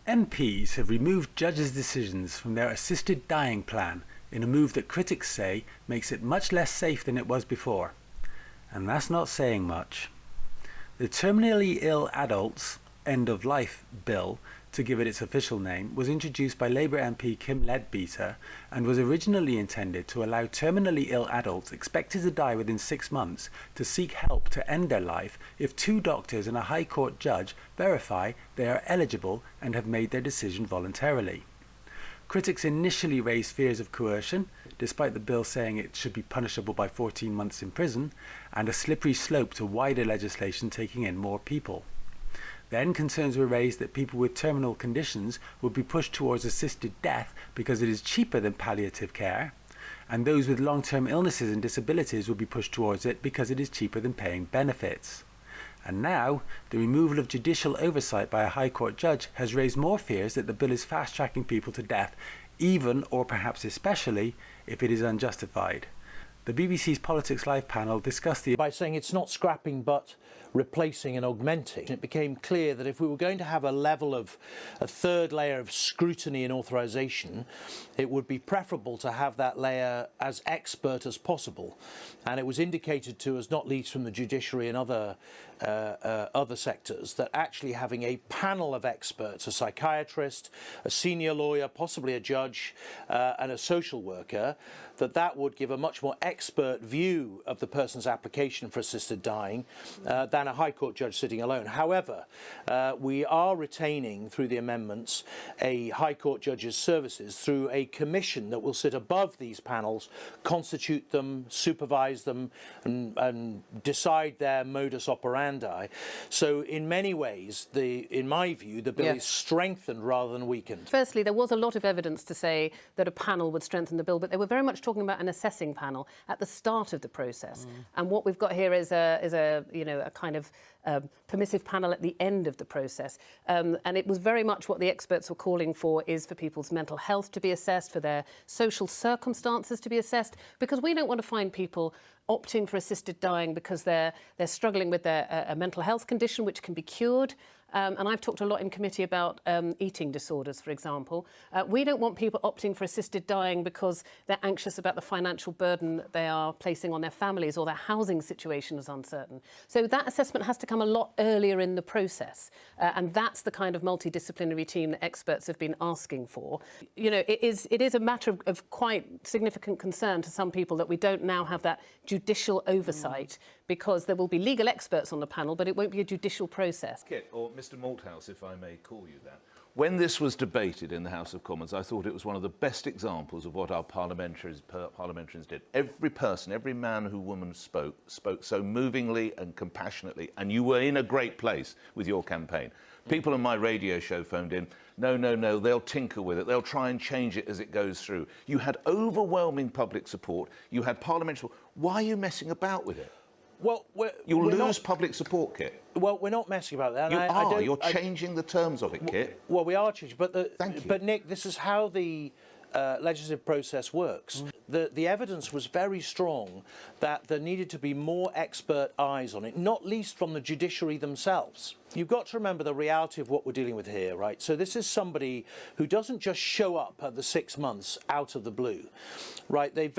MPs have removed judges' decisions from their assisted dying plan in a move that critics say makes it much less safe than it was before. And that's not saying much. The Terminally Ill Adults End of Life Bill, to give it its official name, was introduced by Labour MP Kim Leadbeater and was originally intended to allow terminally ill adults expected to die within 6 months to seek help to end their life if 2 doctors and a High Court judge verify they are eligible and have made their decision voluntarily. Critics initially raised fears of coercion, despite the bill saying it should be punishable by 14 months in prison, and a slippery slope to wider legislation taking in more people. Then concerns were raised that people with terminal conditions would be pushed towards assisted death because it is cheaper than palliative care, and those with long-term illnesses and disabilities would be pushed towards it because it is cheaper than paying benefits. And now, the removal of judicial oversight by a High Court judge has raised more fears that the bill is fast-tracking people to death, even, or perhaps especially, if it is unjustified. The BBC's Politics Live panel discussed by saying it's not scrapping but replacing and augmenting. It became clear that if we were going to have a third layer of scrutiny and authorisation, it would be preferable to have that layer as expert as possible. And it was indicated to us, not least from the judiciary and other sectors, that actually having a panel of experts, a psychiatrist, a senior lawyer, possibly a judge, and a social worker, that would give a much more expert view of the person's application for assisted dying than a High Court judge sitting alone. However, we are retaining, through the amendments, a High Court judge's services through a commission that will sit above these panels, constitute them, supervise them, and decide their modus operandi. So in many ways, in my view, the bill is strengthened rather than weakened. Firstly, there was a lot of evidence to say that a panel would strengthen the bill, but they were very much talking about an assessing panel at the start of the process. And what we've got here is a kind of permissive panel at the end of the process. And it was very much what the experts were calling for, is for people's mental health to be assessed, for their social circumstances to be assessed, because we don't want to find people opting for assisted dying because they're struggling with a mental health condition which can be cured. And I've talked a lot in committee about eating disorders, for example. We don't want people opting for assisted dying because they're anxious about the financial burden that they are placing on their families, or their housing situation is uncertain. So that assessment has to come a lot earlier in the process. And that's the kind of multidisciplinary team that experts have been asking for. You know, it is a matter of quite significant concern to some people that we don't now have that judicial oversight, because there will be legal experts on the panel, but it won't be a judicial process. Kit, or Mr Malthouse, if I may call you that. When this was debated in the House of Commons, I thought it was one of the best examples of what our parliamentarians did. Every person, every man who woman spoke so movingly and compassionately, and you were in a great place with your campaign. People on my radio show phoned in, no, they'll tinker with it, they'll try and change it as it goes through. You had overwhelming public support, you had parliamentary support. Why are you messing about with it? Well, you'll lose public support, Kit. Well, we're not messing about that. You're changing the terms of it, Kit. Well, we are changing, but Thank you. But Nick, this is how the legislative process works. The evidence was very strong that there needed to be more expert eyes on it, not least from the judiciary themselves. You've got to remember the reality of what we're dealing with here, right? So this is somebody who doesn't just show up at the 6 months out of the blue, right? They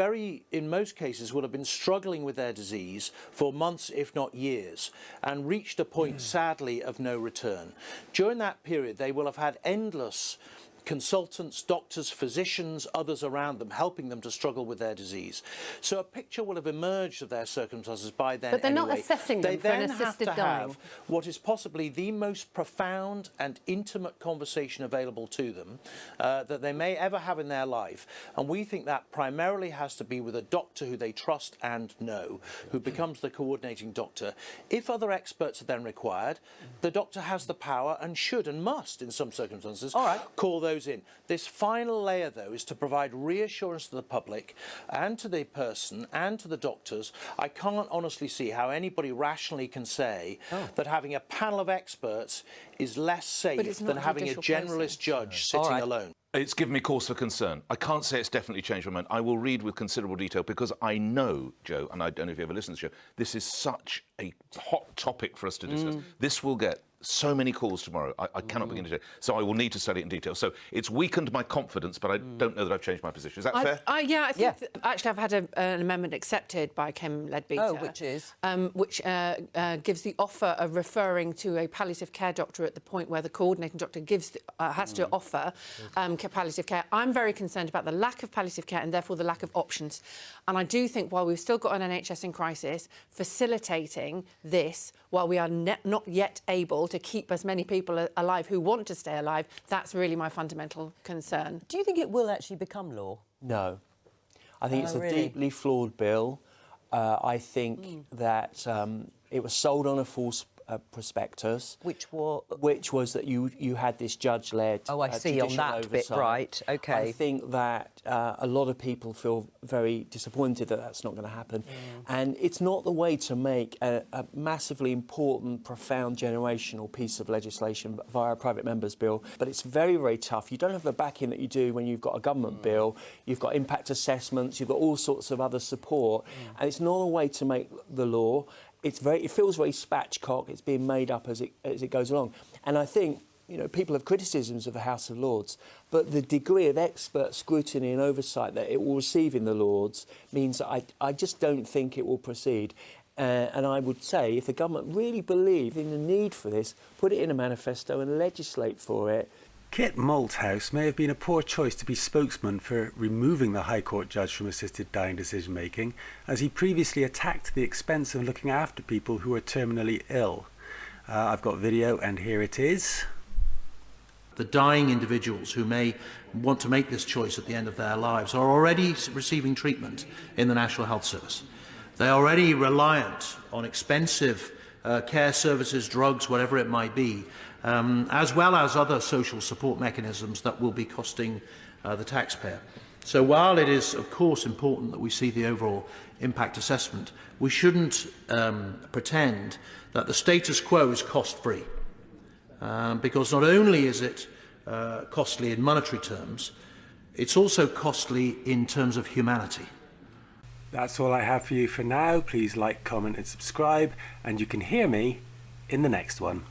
in most cases, will have been struggling with their disease for months, if not years, and reached a point, sadly, of no return. During that period, they will have had endless consultants, doctors, physicians, others around them, helping them to struggle with their disease. So a picture will have emerged of their circumstances by then. But they're not assessing them for an assisted dying. They then have to have what is possibly the most profound and intimate conversation available to them that they may ever have in their life. And we think that primarily has to be with a doctor who they trust and know, who becomes the coordinating doctor. If other experts are then required, the doctor has the power and should and must, in some circumstances, call those in. This final layer, though, is to provide reassurance to the public and to the person and to the doctors. I can't honestly see how anybody rationally can say that having a panel of experts is less safe than having a generalist judge sitting alone. It's given me cause for concern. I can't say it's definitely changed my mind. I will read with considerable detail, because I know, Joe, and I don't know if you ever listened to the show, this is such a hot topic for us to discuss. This will get so many calls tomorrow. I cannot begin to do it. So I will need to study it in detail. So it's weakened my confidence, but I don't know that I've changed my position. Is that fair? Yeah, I think actually I've had an amendment accepted by Kim Leadbeater. Oh, which is? Which gives the offer of referring to a palliative care doctor at the point where the coordinating doctor has to offer palliative care. I'm very concerned about the lack of palliative care and therefore the lack of options. And I do think while we've still got an NHS in crisis, facilitating this while we are not yet able to keep as many people alive who want to stay alive, that's really my fundamental concern. Do you think it will actually become law? No. I think it's a really? deeply flawed bill. I think that it was sold on a false prospectus. Which was that you had this judge-led Oh, I see, on judicial that bit, oversight. right, OK. I think that a lot of people feel very disappointed that that's not going to happen. And it's not the way to make a massively important, profound, generational piece of legislation via a private member's bill. But it's very, very tough. You don't have the backing that you do when you've got a government bill. You've got impact assessments. You've got all sorts of other support. And it's not a way to make the law. It feels very spatchcock. It's being made up as it goes along. And I think, you know, people have criticisms of the House of Lords, but the degree of expert scrutiny and oversight that it will receive in the Lords means that I just don't think it will proceed. And I would say, if the government really believed in the need for this, put it in a manifesto and legislate for it. Kit Malthouse may have been a poor choice to be spokesman for removing the High Court judge from assisted dying decision-making, as he previously attacked the expense of looking after people who are terminally ill. I've got video, and here it is. The dying individuals who may want to make this choice at the end of their lives are already receiving treatment in the National Health Service. They're already reliant on expensive care services, drugs, whatever it might be, as well as other social support mechanisms that will be costing the taxpayer. So while it is, of course, important that we see the overall impact assessment, we shouldn't pretend that the status quo is cost-free, because not only is it costly in monetary terms, it's also costly in terms of humanity. That's all I have for you for now. Please like, comment and subscribe, and you can hear me in the next one.